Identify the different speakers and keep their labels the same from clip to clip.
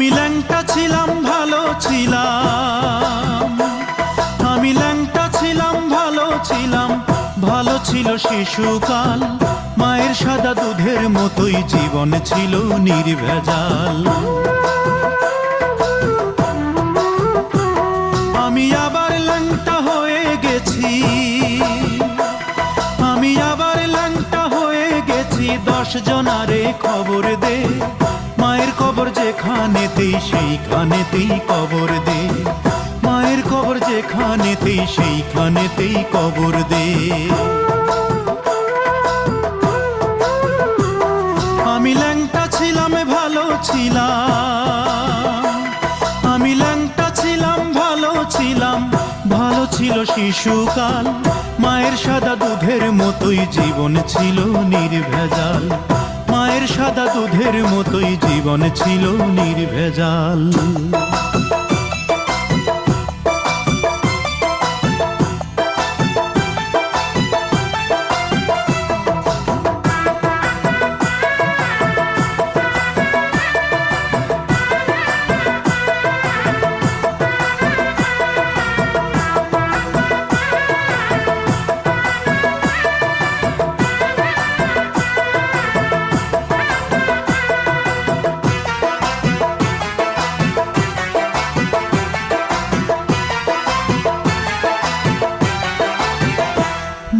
Speaker 1: আমি ল্যাংটা ছিলাম ভালো ছিলাম, আমি ল্যাংটা ছিলাম ভালো ছিলাম, ভালো ছিল শিশুকাল। মায়ের সাদা দুধের মতোই জীবন ছিল নির্ভেজাল। আমি আবার ল্যাংটা হয়ে গেছি, আমি আবার ল্যাংটা হয়ে গেছি। 10 জনারে খবর দে, মায়ের কবর যেখানেতেই সেইখানেতেই কবর দে, মায়ের কবর যেখানেতেই সেইখানেতেই কবর দে। আমি ল্যাংটা ছিলাম ভালো ছিলাম, আমি ল্যাংটা ছিলাম ভালো ছিলাম, ভালো ছিল শিশুকাল। মায়ের সাদা দুধের মতোই জীবন ছিল নির্ভেজাল, মায়ের সাদা দুধের মতোই জীবন ছিল নির্ভেজাল।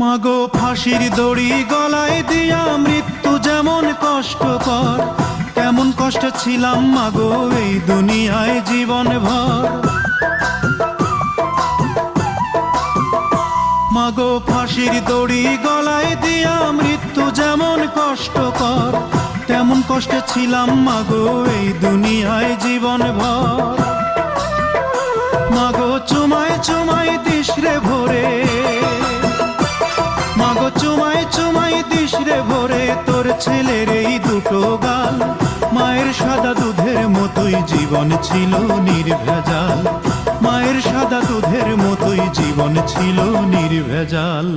Speaker 1: মাগো ফাঁসির দড়ি গলায় দিয়া মৃত্যু যেমন কষ্টকর, তেমন কষ্ট ছিলাম মাগো এই দুনিয়ায় জীবন ভর। মাগো ফাঁসির দড়ি গলায় দিয়া মৃত্যু যেমন কষ্টকর, তেমন কষ্টে ছিলাম মাগো এই দুনিয়ায় জীবন ভর। মাগো চুমায় চুমায় দিশরে ভরে, মাগো চুমায় চুমায় দিশরে ভরে তোর ছেলের এই দুটো গাল। মায়ের সাদা দুধের মতোই জীবন ছিল নির্ভেজাল, মায়ের সাদা দুধের মতোই জীবন ছিল নির্ভেজাল।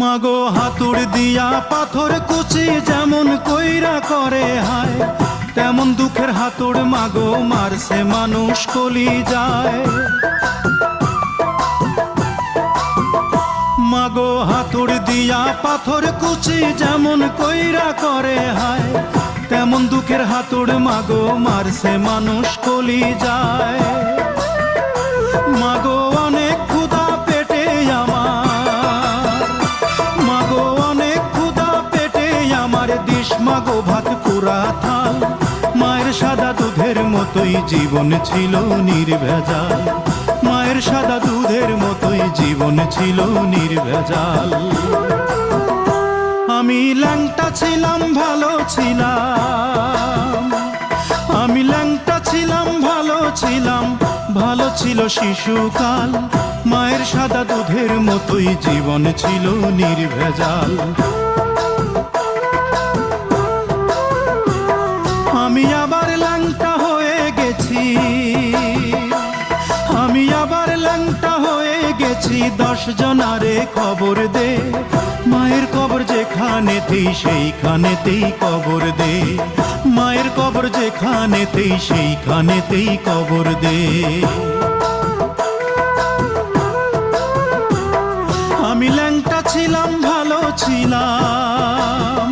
Speaker 1: মাগো হাতুড় দিয়া পাথর কুচি যেমন কইরা করে হায়, তেমন দুঃখের হাতুড় মাগো মারছে মানুষ কলি যায়। মাগো হাতুড় দিয়া পাথর কুচি যেমন কইরা করে হায়, তেমন দুঃখের হাতুড় মাগো মারছে মানুষ কলি যায়। মাগো অনেক ক্ষুধা পেটে আমার, মাগো অনেক ক্ষুধা পেটে আমার, দিস মাগো ভাত পুরা থাল। মায়ের সাদা দুধের মতোই জীবন ছিল নির্ভেজাল, মায়ের সাদা দুধের মতোই জীবন ছিল নির্ভেজাল। আমি ল্যাংটা ছিলাম ভালো ছিলাম, আমি ল্যাংটা ছিলাম ভালো ছিলাম, ভালো ছিল শিশুকাল। মায়ের সাদা দুধের মতোই জীবন ছিল নির্ভেজাল। আমি আবার ল্যাংটা হয়ে গেছি, আমি আবার ল্যাংটা হয়ে গেছি। 10 জনারে খবর দে, মায়ের কবর যেখানেতেই সেইখানেতেই কবর দে, মায়ের কবর যেখানেতেই সেইখানেতেই কবর দে। আমি ল্যাংটা ছিলাম ভালো ছিলাম,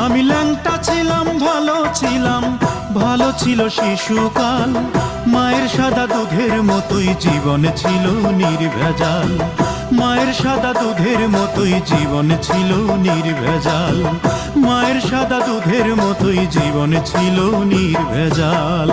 Speaker 1: আমি ল্যাংটা ছিলাম ভালো ছিলাম, ভালো ছিল শিশুকাল। মায়ের সাদা দুধের মতোই জীবন ছিল নির্ভেজাল, মায়ের সাদা দুধের মতোই জীবন ছিল নির্ভেজাল, মায়ের সাদা দুধের মতোই জীবন ছিল নির্ভেজাল।